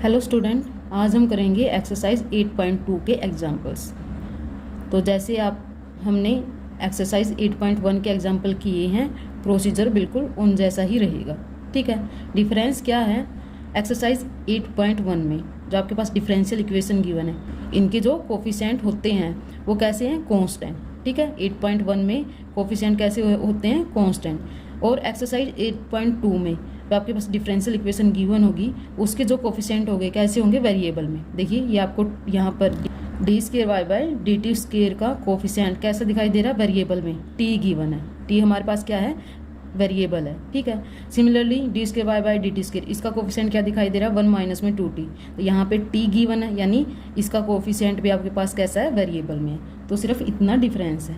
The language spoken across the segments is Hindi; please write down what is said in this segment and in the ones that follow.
हेलो स्टूडेंट, आज हम करेंगे एक्सरसाइज 8.2 के एग्जाम्पल्स। तो जैसे हमने एक्सरसाइज 8.1 के एग्जाम्पल किए हैं, प्रोसीजर बिल्कुल उन जैसा ही रहेगा। ठीक है। डिफरेंस क्या है एक्सरसाइज 8.1 में? जो आपके पास डिफरेंशियल इक्वेशन गिवन है, इनके जो कोफिशिएंट होते हैं वो कैसे हैं? कांस्टेंट। ठीक है। 8.1 में कोफिशिएंट कैसे होते हैं? कांस्टेंट। और एक्सरसाइज 8.2 में तो आपके पास डिफरेंशियल इक्वेशन गिवन होगी, उसके जो कोफिशिएंट होंगे कैसे होंगे? वेरिएबल में। देखिए ये आपको यहाँ पर d square y by d t square का कोफिशिएंट कैसा दिखाई दे रहा है? वेरिएबल में टी गिवन है। टी हमारे पास क्या है? वेरिएबल है। ठीक है। Similarly d square y by d t square, इसका कोफिशिएंट क्या दिखाई दे रहा है? 1 माइनस में 2t। तो यहाँ पे टी गिवन है, यानी इसका कोफिशिएंट भी आपके पास कैसा है? वेरिएबल में। तो सिर्फ इतना डिफरेंस है।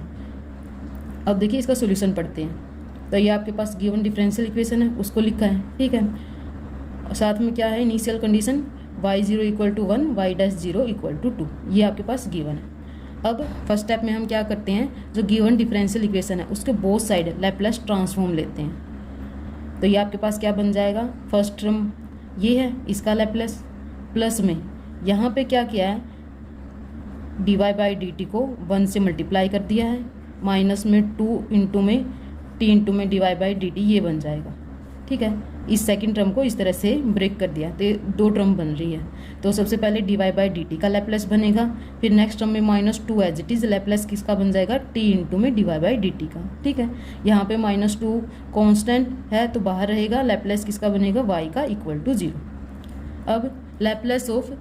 अब देखिए इसका सोल्यूशन पढ़ते हैं। तो ये आपके पास गिवन डिफरेंशियल इक्वेशन है, उसको लिखा है। ठीक है। साथ में क्या है? Initial condition y0 equal to 1, y'0 equal to 2, ये आपके पास गिवन है। अब फर्स्ट स्टेप में हम क्या करते हैं, जो गिवन डिफरेंशियल इक्वेशन है उसके बोथ साइड लैपलेस ट्रांसफॉर्म लेते हैं। तो ये आपके पास क्या बन जाएगा? फर्स्ट टर्म ये है, इसका लैपलेस प्लस में यहाँ पे क्या किया है? dy बाई डी टी को 1 से मल्टीप्लाई कर दिया है, माइनस में 2 इंटू में टी इंटू में dy बाई डी टी, ये बन जाएगा। ठीक है। इस सेकंड टर्म को इस तरह से ब्रेक कर दिया तो दो टर्म बन रही है। तो सबसे पहले dy बाई डी टी का लैपलेस बनेगा, फिर नेक्स्ट टर्म में -2 एज इट इज लैपलेस किसका बन जाएगा? टी इंटू में dy बाई डी टी का। ठीक है। यहाँ पे -2 कॉन्स्टेंट है तो बाहर रहेगा, लैपलेस किसका बनेगा? y का इक्वल टू 0। अब लैपलेस ऑफ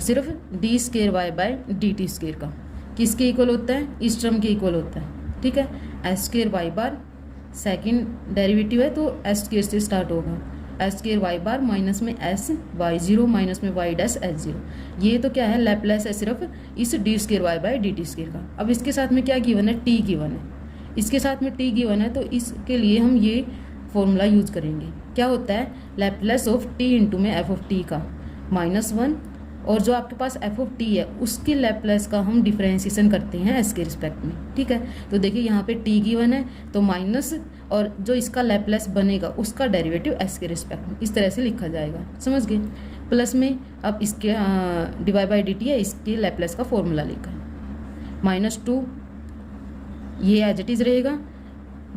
सिर्फ d square y by d t square का किसके इक्वल होता है? इस टर्म के इक्वल होता है। ठीक है। S square y bar second derivative है तो एस स्केयर से स्टार्ट होगा। S square y bar minus में एस y0 माइनस में y डैश h0, ये तो क्या है? लैपलेस है सिर्फ इस d square y by d t square का। अब इसके साथ में क्या गिवन है? टी गिवन है। इसके साथ में टी गिवन है तो इसके लिए हम ये फॉर्मूला यूज करेंगे। क्या होता है? लैपलेस ऑफ टी इंटू में एफ ऑफ टी का -1, और जो आपके पास एफ ऑफ टी है उसके लैपलेस का हम डिफरेंशिएशन करते हैं एस के रिस्पेक्ट में। ठीक है। तो देखिए यहाँ पे टी गिवन है तो माइनस, और जो इसका लैपलेस बनेगा उसका डेरिवेटिव एस के रिस्पेक्ट में, इस तरह से लिखा जाएगा। समझ गए? प्लस में अब इसके dy बाई डी टी है, इसके लैपलेस का फॉर्मूला लिखा है। -2 ये एज इट इज रहेगा,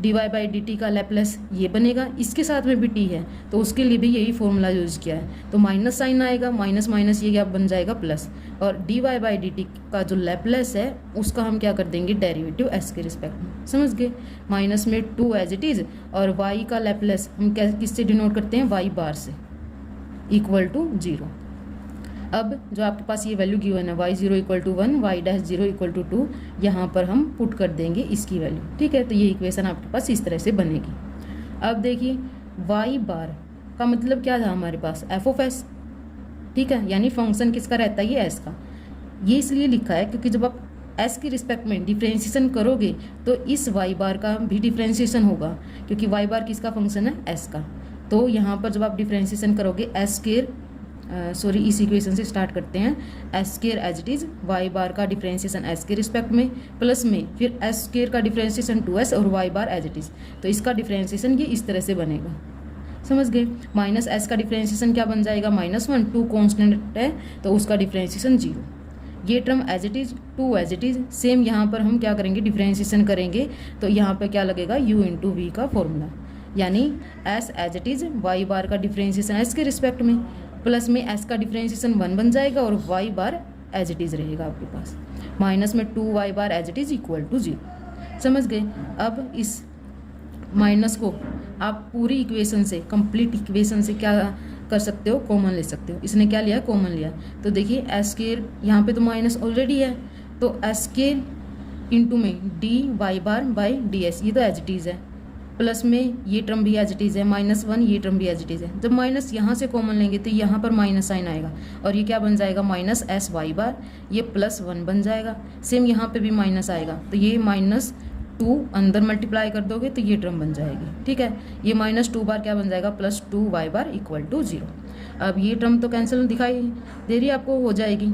dy बाई डी टी का लैपलेस ये बनेगा, इसके साथ में भी टी है तो उसके लिए भी यही फॉर्मूला यूज किया है। तो माइनस साइन आएगा, माइनस माइनस ये क्या बन जाएगा? प्लस, और dy बाई डी टी का जो लैपलेस है उसका हम क्या कर देंगे? डेरिवेटिव s के रिस्पेक्ट में। समझ गए? -2 एज इट इज, और y का लैपलेस हम किससे डिनोट करते हैं? y बार से, इक्वल टू 0। अब जो आपके पास ये वैल्यू गिवन है y0 equal to 1, y'0 equal to 2, यहाँ पर हम पुट कर देंगे इसकी वैल्यू। ठीक है। तो ये इक्वेशन आपके पास इस तरह से बनेगी। अब देखिए y बार का मतलब क्या था हमारे पास? F of S. ठीक है। यानी फंक्शन किसका रहता है? ये एस का। ये इसलिए लिखा है क्योंकि जब आप एस की रिस्पेक्ट में डिफ्रेंशिएशन करोगे तो इस y बार का भी डिफ्रेंशिएशन होगा, क्योंकि y बार किसका फंक्शन है? एस का। तो यहाँ पर जब आप डिफ्रेंशिएशन करोगे एस स्केयर इस इक्वेशन से स्टार्ट करते हैं। S square as it is, Y bar का डिफरेंशिएशन एस के रिस्पेक्ट में, प्लस में फिर एस स्केयर का डिफरेंशिएशन 2s और Y bar as it is. तो इसका डिफरेंशिएशन ये इस तरह से बनेगा। समझ गए? -s का डिफरेंशिएशन क्या बन जाएगा? -1, 2 कॉन्स्टेंट है तो उसका डिफरेंशिएशन 0। ये term as it is, 2 as it is, same यहाँ पर हम क्या करेंगे? डिफरेंशिएशन करेंगे तो यहाँ पर क्या लगेगा? u इंटू वी का फॉर्मूला, यानी s as it is, Y bar का डिफरेंशिएशन s के रिस्पेक्ट में, प्लस में s का डिफरेंशिएशन 1 बन जाएगा और y bar as it is रहेगा आपके पास, माइनस में 2y bar as it is equal to 0। समझ गए? अब इस माइनस को आप पूरी इक्वेशन से, कंप्लीट इक्वेशन से क्या कर सकते हो? कॉमन ले सकते हो। इसने क्या लिया? कॉमन लिया। तो देखिए एस स्केयर, यहाँ पे तो माइनस ऑलरेडी है तो एस स्केयर इंटू में d y bar by d s, ये तो एज इट इज है, प्लस में ये टर्म भी एज इट इज है, -1 ये टर्म भी एज इट इज है। जब माइनस यहाँ से कॉमन लेंगे तो यहाँ पर माइनस साइन आएगा और ये क्या बन जाएगा? -s वाई बार, ये +1 बन जाएगा। सेम यहाँ पे भी माइनस आएगा तो ये -2 अंदर मल्टीप्लाई कर दोगे तो ये टर्म बन जाएगी। ठीक है। ये -2 बार क्या बन जाएगा? +2 वाई बार इक्वल टू 0। अब ये टर्म तो कैंसिल दिखाई दे रही है आपको, हो जाएगी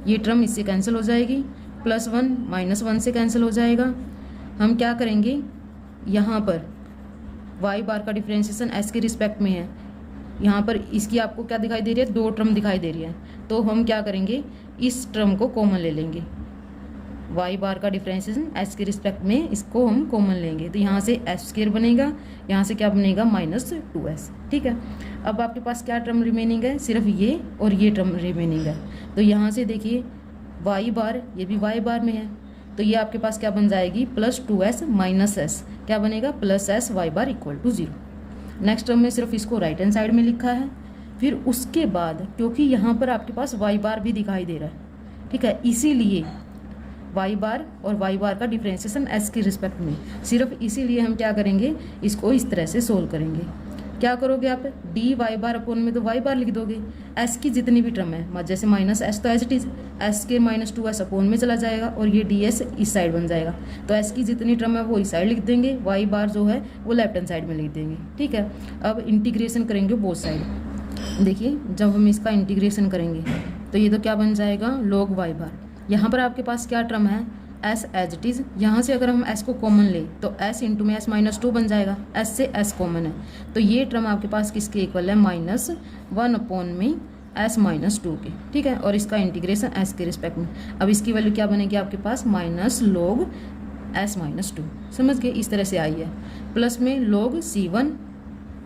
ये टर्म इससे कैंसिल हो जाएगी, +1 -1 से कैंसिल हो जाएगा। हम क्या करेंगे? यहाँ पर y बार का डिफरेंशिएशन s के रिस्पेक्ट में है यहाँ पर इसकी आपको क्या दिखाई दे रही है, 2 टर्म दिखाई दे रही है। तो हम क्या करेंगे, इस टर्म को कॉमन ले लेंगे, वाई बार का डिफ्रेंशिएशन एस के रिस्पेक्ट में इसको हम कॉमन लेंगे। तो यहाँ से एस स्क्वायर बनेगा, यहाँ से क्या बनेगा -2s। ठीक है, अब आपके पास क्या टर्म रिमेनिंग है, सिर्फ ये और ये टर्म रिमेनिंग है। तो यहाँ से देखिए वाई बार, ये भी वाई बार में है, तो ये आपके पास क्या बन जाएगी, +2s -s, क्या बनेगा +s वाई बार = 0। नेक्स्ट टर्म में सिर्फ इसको राइट हैंड साइड में लिखा है। फिर उसके बाद क्योंकि यहाँ पर आपके पास वाई बार भी दिखाई दे रहा है, ठीक है, इसीलिए वाई बार और वाई बार का डिफ्रेंशिएशन एस के रिस्पेक्ट में, सिर्फ इसीलिए हम क्या करेंगे, इसको इस तरह से सोल्व करेंगे। क्या करोगे आप, डी वाई बार अपॉन में तो वाई बार लिख दोगे, एस की जितनी भी टर्म है, जैसे -s तो एज इट इज एस के -2s अपॉन में चला जाएगा और ये डी एस इस साइड बन जाएगा। तो एस की जितनी टर्म है वो इस साइड लिख देंगे, वाई बार जो है वो लेफ्ट हैंड साइड में लिख देंगे। ठीक है, अब इंटीग्रेशन करेंगे बोथ साइड। देखिए जब हम इसका इंटीग्रेशन करेंगे तो ये तो क्या बन जाएगा, log वाई बार। यहाँ पर आपके पास क्या टर्म है, s एज इट इज़, यहाँ से अगर हम s को कॉमन ले तो s इंटू में s -2 बन जाएगा, s से s कॉमन है, तो ये टर्म आपके पास किसके इक्वल है, -1 अपॉन में s -2 के। ठीक है, और इसका इंटीग्रेशन s के रिस्पेक्ट में। अब इसकी वैल्यू क्या बनेगी आपके पास, -log s -2, समझ गए, इस तरह से आई है। प्लस में log c1,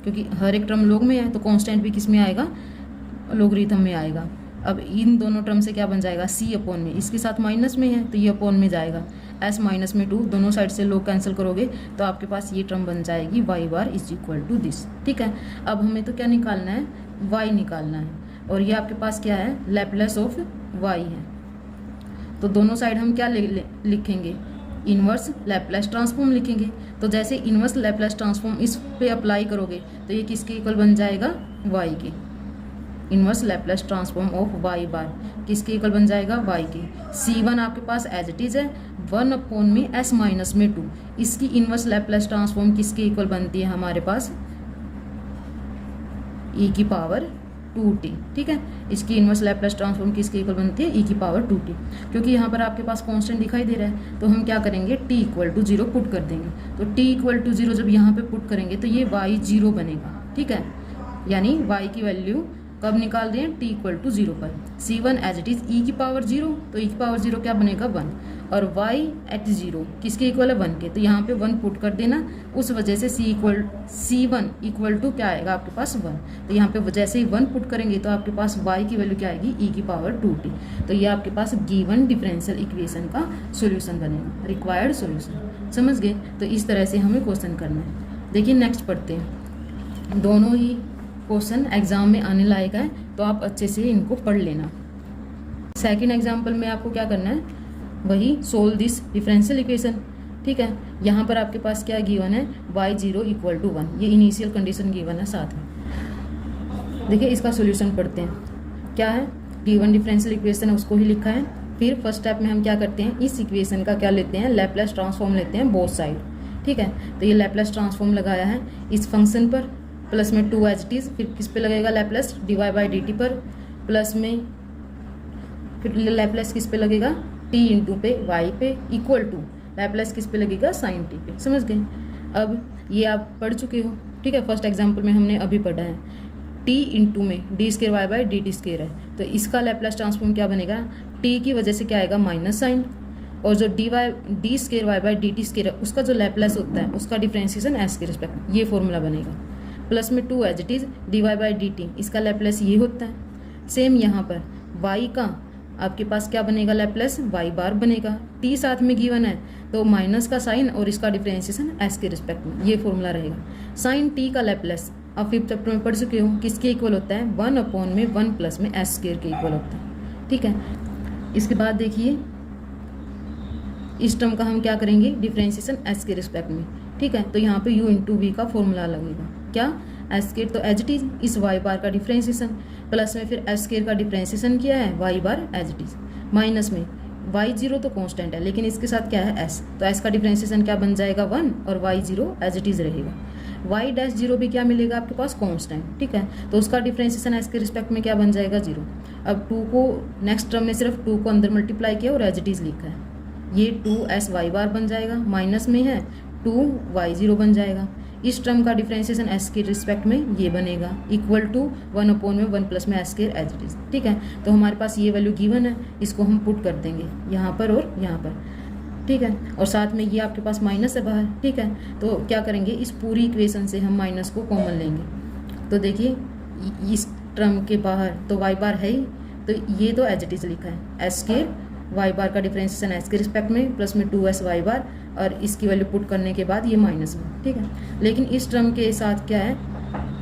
क्योंकि हर एक टर्म log में है तो कॉन्स्टेंट भी किस में आएगा, लोगरिथम में आएगा। अब इन दोनों टर्म से क्या बन जाएगा, c अपॉन में, इसके साथ माइनस में है तो ये अपॉन में जाएगा, s -2, दोनों साइड से log कैंसिल करोगे तो आपके पास ये टर्म बन जाएगी y बार = दिस। ठीक है, अब हमें तो क्या निकालना है, y निकालना है, और ये आपके पास क्या है, लैप्लेस ऑफ y है। तो दोनों साइड हम क्या लिखेंगे, इनवर्स लैप्लेस ट्रांसफॉर्म लिखेंगे। तो जैसे इनवर्स लैप्लेस ट्रांसफॉर्म इस पे अप्लाई करोगे तो ये किसके इक्वल बन जाएगा, y के। Inverse Laplace transform of Y bar किसके इक्वल बन जाएगा, y के। c1 आपके पास एज इट इज है, 1 अपॉन में s -2, इसकी इनवर्स लैप्लेस ट्रांसफॉर्म किसके इक्वल बनती है हमारे पास, e⁻²t। ठीक है, इसकी इनवर्स लैप्लेस ट्रांसफॉर्म किसके इक्वल बनती है, e⁻²t। क्योंकि यहाँ पर आपके पास कांस्टेंट दिखाई दे रहा है तो हम क्या करेंगे, t = 0 पुट कर देंगे। तो t = 0 जब यहाँ पे पुट करेंगे तो ये y 0 बनेगा। ठीक है, यानी y की वैल्यू कब निकाल रहे हैं, t = 0 पर। c1 as it is e⁻0, तो e⁻0 क्या बनेगा, 1, और y at 0 किसके इक्वल है, 1 के, तो यहाँ पे 1 पुट कर देना। उस वजह से c1 = क्या आएगा आपके पास, 1। तो यहाँ पे जैसे ही 1 पुट करेंगे तो आपके पास y की वैल्यू क्या आएगी, e⁻²t। तो ये आपके पास गिवन डिफरेंशियल इक्वेशन का सोल्यूशन बनेगा, रिक्वायर्ड सोल्यूशन। समझ गए, तो इस तरह से हमें क्वेश्चन करना है। देखिए नेक्स्ट पढ़ते हैं, दोनों ही क्वेश्चन एग्जाम में आने लायक है तो आप अच्छे से इनको पढ़ लेना। सेकंड एग्जाम्पल में आपको क्या करना है, वही सोल्व दिस डिफरेंशियल इक्वेशन। ठीक है, यहाँ पर आपके पास क्या गिवन है, y0 = 1, ये इनिशियल कंडीशन गिवन है साथ में। देखिए इसका सोल्यूशन पढ़ते हैं। क्या है, गिवन डिफरेंशियल इक्वेशन है उसको ही लिखा है। फिर फर्स्ट स्टेप में हम क्या करते हैं, इस इक्वेशन का क्या लेते हैं, लैप्लेस ट्रांसफॉर्म लेते हैं बोथ साइड। ठीक है, तो ये लैप्लेस ट्रांसफॉर्म लगाया है इस फंक्शन पर, प्लस में 2 एज इट इज, फिर किस पे लगेगा लैप्लेस, dy/dt पर, प्लस में फिर लैप्लेस किस पे लगेगा, t इंटू पे y पे, इक्वल टू लैप्लेस किस पे लगेगा, sin t पे। समझ गए, अब ये आप पढ़ चुके हो। ठीक है, फर्स्ट एग्जाम्पल में हमने अभी पढ़ा है, t इंटू में d² y/dt² है, तो इसका लैप्लेस ट्रांसफॉर्म क्या बनेगा, t की वजह से क्या आएगा, माइनस साइन, और जो d² y/dt² है उसका जो लैप्लेस होता है उसका डिफ्रेंशिएशन s के रिस्पेक्ट में, ये फॉर्मूला बनेगा। प्लस में 2 एज इट इज dy/dt, इसका लैप्लेस ये होता है। सेम यहाँ पर y का आपके पास क्या बनेगा, लैप्लेस y बार बनेगा, t साथ में गिवन है तो माइनस का साइन और इसका डिफरेंशिएशन s के रिस्पेक्ट में, ये फॉर्मूला रहेगा। साइन t का लैप्लेस आप 5th चैप्टर में पढ़ चुके हो, किसके इक्वल होता है, 1 अपॉन में 1 प्लस में s² के इक्वल होता है। ठीक है, इसके बाद देखिए इस टर्म का हम क्या करेंगे, डिफरेंशिएशन s के रिस्पेक्ट में। ठीक है, तो यहाँ पे u इंटू v का फॉर्मूला लगेगा, क्या, s² तो एज इट इज, इस y बार का डिफरेंशिएशन, प्लस में फिर s² का डिफरेंशिएशन किया है y bar as it is, minus में y0 तो कांस्टेंट है लेकिन इसके साथ क्या है s, तो s का डिफरेंशिएशन क्या बन जाएगा, 1, और y0 एज इट इज रहेगा। y'0 भी क्या मिलेगा आपके पास, कांस्टेंट। ठीक है, तो उसका डिफरेंशिएशन s के रिस्पेक्ट में क्या बन जाएगा, 0। अब 2 को नेक्स्ट टर्म में सिर्फ 2 को अंदर मल्टीप्लाई किया और एज इट इज लिखा है, ये 2s y बार बन जाएगा, माइनस में है 2y0 बन जाएगा। इस टर्म का डिफरेंशिएशन एस के रिस्पेक्ट में ये बनेगा इक्वल टू 1/1 प्लस में S square as it is. ठीक है, तो हमारे पास ये वैल्यू गिवन है, इसको हम पुट कर देंगे यहाँ पर और यहाँ पर। ठीक है, और साथ में ये आपके पास माइनस है बाहर। ठीक है, तो क्या करेंगे, इस पूरी इक्वेशन से हम माइनस को कॉमन लेंगे। तो देखिए इस टर्म के बाहर तो वाई बार है ही, तो ये तो एज इट इज लिखा है एस स्क्वायर वाई बार का डिफरेंशिएशन एस के रिस्पेक्ट में प्लस में 2s वाई बार, और इसकी वैल्यू पुट करने के बाद ये माइनस में। ठीक है, लेकिन इस टर्म के साथ क्या है,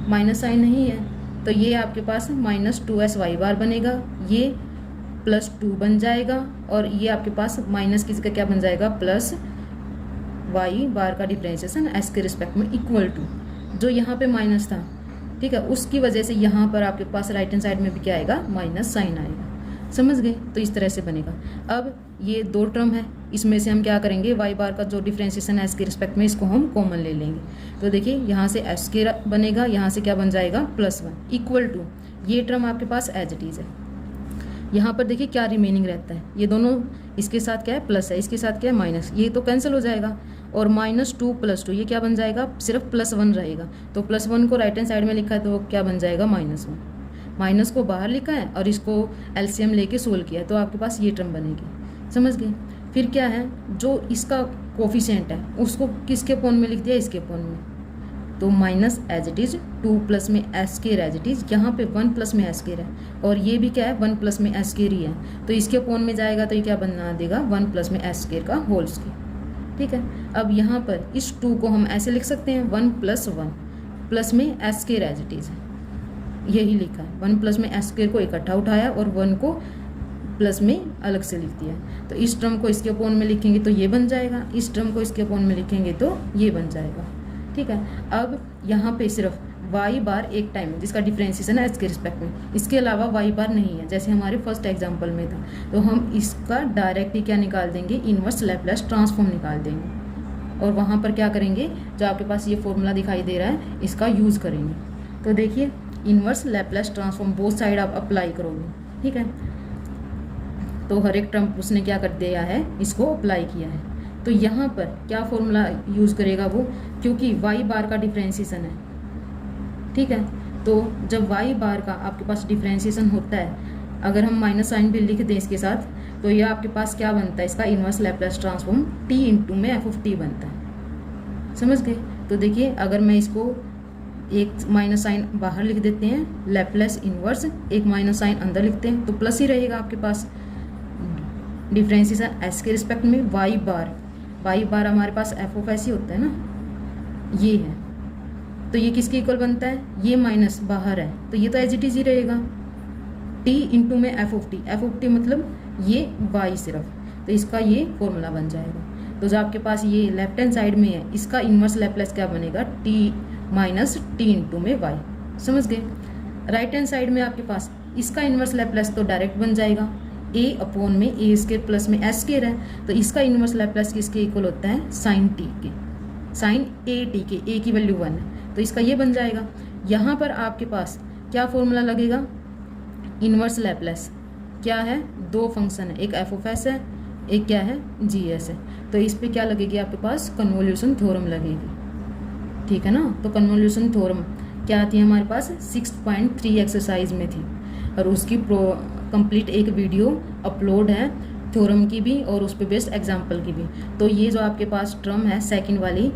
माइनस साइन नहीं है, तो ये आपके पास माइनस 2s वाई बार बनेगा, ये प्लस 2 बन जाएगा, और ये आपके पास माइनस किसी का क्या बन जाएगा, प्लस वाई बार का डिफरेंशिएशन एस के रिस्पेक्ट में इक्वल टू जो यहाँ पे माइनस था। ठीक है, उसकी वजह से यहाँ पर आपके पास राइट हैंड साइड में भी क्या आएगा, माइनस साइन आएगा। समझ गए, तो इस तरह से बनेगा। अब ये दो टर्म है, इसमें से हम क्या करेंगे, वाई बार का जो डिफरेंशिएशन है एस के रिस्पेक्ट में, इसको हम कॉमन ले लेंगे। तो देखिए यहाँ से एस के बनेगा, यहाँ से क्या बन जाएगा, +1 इक्वल टू ये टर्म आपके पास एज इट इज है। यहाँ पर देखिए क्या रिमेनिंग रहता है, ये दोनों इसके साथ क्या है, प्लस है, इसके साथ क्या है, माइनस, ये तो कैंसिल हो जाएगा, और -2 + 2 ये क्या बन जाएगा, सिर्फ +1 रहेगा। तो +1 को राइट हैंड साइड में लिखा है तो वो क्या बन जाएगा, -1। माइनस को बाहर लिखा है और इसको एलसीएम लेके सोल्व किया है, तो आपके पास ये टर्म बनेगी। समझ गए। फिर क्या है, जो इसका कोफिशिएंट है उसको किसके अपॉन में लिख दिया, इसके अपॉन में, तो minus as it is 2 plus में S square as it is, यहाँ पे 1 प्लस में एस स्क्वायर है, और ये भी क्या है, 1 प्लस में एस स्क्वायर ही है, तो इसके अपॉन में जाएगा तो ये क्या बना देगा, 1 प्लस में एस स्क्वायर का होल स्क्वायर। ठीक है, अब यहाँ पर इस 2 को हम ऐसे लिख सकते हैं 1 + 1 प्लस में S square as it is, यही लिखा है, 1 प्लस में एस स्क्वायर को इकट्ठा उठाया और 1 को प्लस में अलग से लिख दिया। तो इस टर्म को इसके अपॉन में लिखेंगे तो ये बन जाएगा, इस टर्म को इसके अपॉन में लिखेंगे तो ये बन जाएगा। ठीक है, अब यहाँ पे सिर्फ वाई बार एक टाइम है जिसका डिफरेंशिएशन है एस के रिस्पेक्ट में, इसके अलावा वाई बार नहीं है, जैसे हमारे फर्स्ट एग्जाम्पल में था। तो हम इसका डायरेक्टली क्या निकाल देंगे, इनवर्स लैप्लास ट्रांसफॉर्म निकाल देंगे, और वहाँ पर क्या करेंगे, जो आपके पास ये फॉर्मूला दिखाई दे रहा है इसका यूज़ करेंगे। तो देखिए inverse Laplace transform both side आप अप्लाई करोगे। ठीक है, तो हर एक टर्म उसने क्या कर दिया है, इसको अप्लाई किया है। तो यहाँ पर क्या फॉर्मूला यूज़ करेगा वो, क्योंकि वाई बार का डिफरेंशिएशन है। ठीक है, तो जब वाई बार का आपके पास डिफरेंशिएशन होता है, अगर हम माइनस साइन भी लिख दें इसके साथ, तो ये आपके पास क्या बनता है, इसका inverse Laplace transform t into में f(t) बनता है। समझ गए। तो देखिए अगर मैं इसको एक माइनस साइन बाहर लिख देते हैं, लैप्लास इनवर्स, एक माइनस साइन अंदर लिखते हैं, तो प्लस ही रहेगा आपके पास। डिफरेंशिएशन एस के रिस्पेक्ट में वाई बार हमारे पास f(s) ही होता है ना, ये है, तो ये किसके इक्वल बनता है, ये माइनस बाहर है तो ये तो एज इट इज ही रहेगा, t इंटू में f(t) मतलब ये y सिर्फ, तो इसका ये फॉर्मूला बन जाएगा। तो जो आपके पास ये लेफ्ट हैंड साइड में है, इसका इनवर्स लैप्लास क्या बनेगा, t माइनस t इंटू में y। समझ गए। राइट हैंड साइड में आपके पास इसका इनवर्स लैप्लास तो डायरेक्ट बन जाएगा, a अपॉन में a स्क्वायर प्लस में s स्क्वायर है, तो इसका इनवर्स लैप्लास किसके इक्वल होता है, साइन t के, साइन a t के, a की वैल्यू 1 है, तो इसका ये बन जाएगा। यहाँ पर आपके पास क्या फॉर्मूला लगेगा, इनवर्स लैप्लास क्या है, दो फंक्शन है, एक f(s) है, एक क्या है, g(s) है, तो इस पे क्या लगेगी, आपके पास कन्वोल्यूशन थ्योरम लगेगी। ठीक है ना, तो कन्वोल्यूशन थ्योरम क्या थी हमारे पास, 6.3 एक्सरसाइज में थी, और उसकी कंप्लीट एक वीडियो अपलोड है थ्योरम की भी और उस पर बेस्ड एग्जाम्पल की भी। तो ये जो आपके पास टर्म है सेकंड वाली,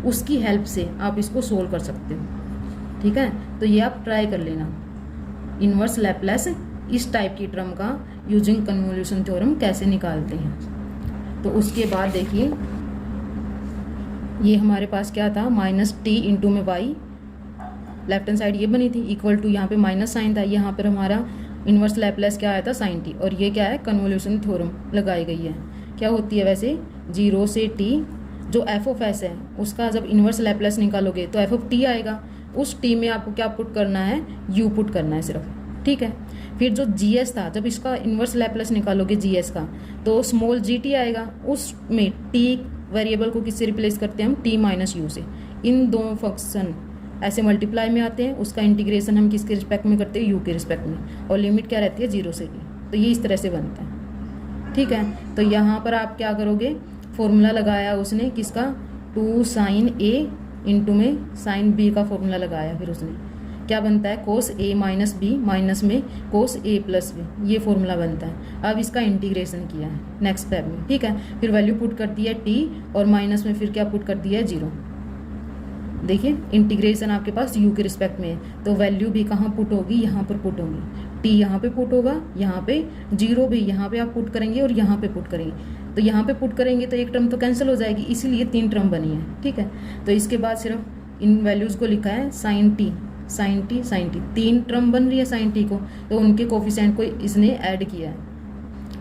उसकी हेल्प से आप इसको सोल्व कर सकते हो। ठीक है, तो ये आप ट्राई कर लेना, इनवर्स लैप्लास इस टाइप की टर्म का यूजिंग कन्वोल्यूशन थ्योरम कैसे निकालते हैं। तो उसके बाद देखिए ये हमारे पास क्या था, -t इंटू में y, लेफ्ट हैंड साइड ये बनी थी, इक्वल टू यहाँ पे माइनस साइन था, यहाँ पर हमारा इनवर्स लैप्लास क्या आया था, sin t, और ये क्या है, कन्वोल्यूशन थ्योरम लगाई गई है। क्या होती है वैसे, 0 से t, जो f(s) है उसका जब इनवर्स लैप्लास निकालोगे तो f(t) आएगा, उस t में आपको क्या पुट करना है, u पुट करना है सिर्फ। ठीक है, फिर जो gs था, जब इसका इनवर्स लैप्लास निकालोगे gs का, तो स्मॉल gt आएगा, उसमें t वेरिएबल को किससे रिप्लेस करते हैं हम, t माइनस u से। इन दोनों फंक्शन ऐसे मल्टीप्लाई में आते हैं, उसका इंटीग्रेशन हम किसके रिस्पेक्ट में करते हैं, u के रिस्पेक्ट में, और लिमिट क्या रहती है, 0 से t। तो ये इस तरह से बनता है। ठीक है, तो यहाँ पर आप क्या करोगे, फॉर्मूला लगाया उसने किसका, 2 sin a इंटू में साइन बी का फॉर्मूला लगाया, फिर उसने क्या बनता है कोस ए माइनस बी माइनस में कोस ए प्लस बी, ये फॉर्मूला बनता है। अब इसका इंटीग्रेशन किया है नेक्स्ट स्टेप में, ठीक है। फिर वैल्यू पुट कर दी है टी और माइनस में फिर क्या पुट कर दिया है 0। देखिए इंटीग्रेशन आपके पास यू के रिस्पेक्ट में है, तो वैल्यू भी कहाँ पुट होगी, यहाँ पर पुट होगी। टी यहाँ पे पुट होगा, यहाँ पे 0 भी यहाँ पे आप पुट करेंगे और यहाँ पे पुट करेंगे। तो यहाँ पे पुट करेंगे तो एक टर्म तो कैंसिल हो जाएगी, इसीलिए 3 टर्म बनी है, ठीक है। तो इसके बाद सिर्फ इन वैल्यूज़ को लिखा है sine t sine t sine t, 3 term बन रही है साइन टी को, तो उनके कोफिशिएंट को इसने ऐड किया है।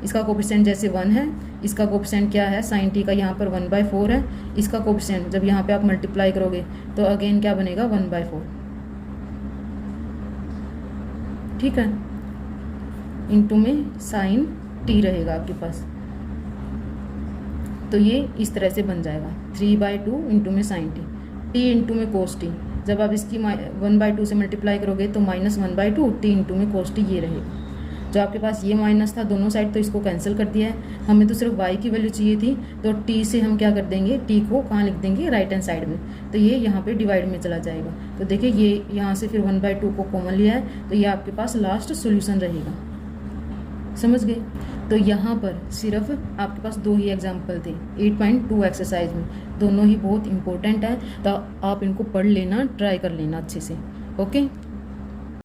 इसका कोफिशिएंट जैसे 1 है, इसका कोफिशिएंट क्या है साइन टी का यहाँ पर 1/4 है। इसका कोफिशिएंट जब यहाँ पे आप मल्टीप्लाई करोगे तो अगेन क्या बनेगा 1/4, ठीक है। इंटू में साइन टी रहेगा आपके पास, तो ये इस तरह से बन जाएगा 3/2 इंटू में साइन टी, टी इंटू में कोस टी। जब आप इसकी 1/2 से मल्टीप्लाई करोगे तो -1/2 टी इंटू में कोस टी ये रहेगा। जो आपके पास ये माइनस था दोनों साइड, तो इसको कैंसिल कर दिया है। हमें तो सिर्फ y की वैल्यू चाहिए थी, तो t से हम क्या कर देंगे, t को कहाँ लिख देंगे राइट हैंड साइड में, तो ये यहाँ पे डिवाइड में चला जाएगा। तो देखिए ये यहाँ से फिर 1/2 को कॉमन लिया है, तो ये आपके पास लास्ट सोल्यूशन रहेगा। समझ गए। तो यहाँ पर सिर्फ आपके पास 2 ही एग्जाम्पल थे 8.2 एक्सरसाइज में, दोनों ही बहुत इंपॉर्टेंट है, तो आप इनको पढ़ लेना, ट्राई कर लेना अच्छे से। ओके।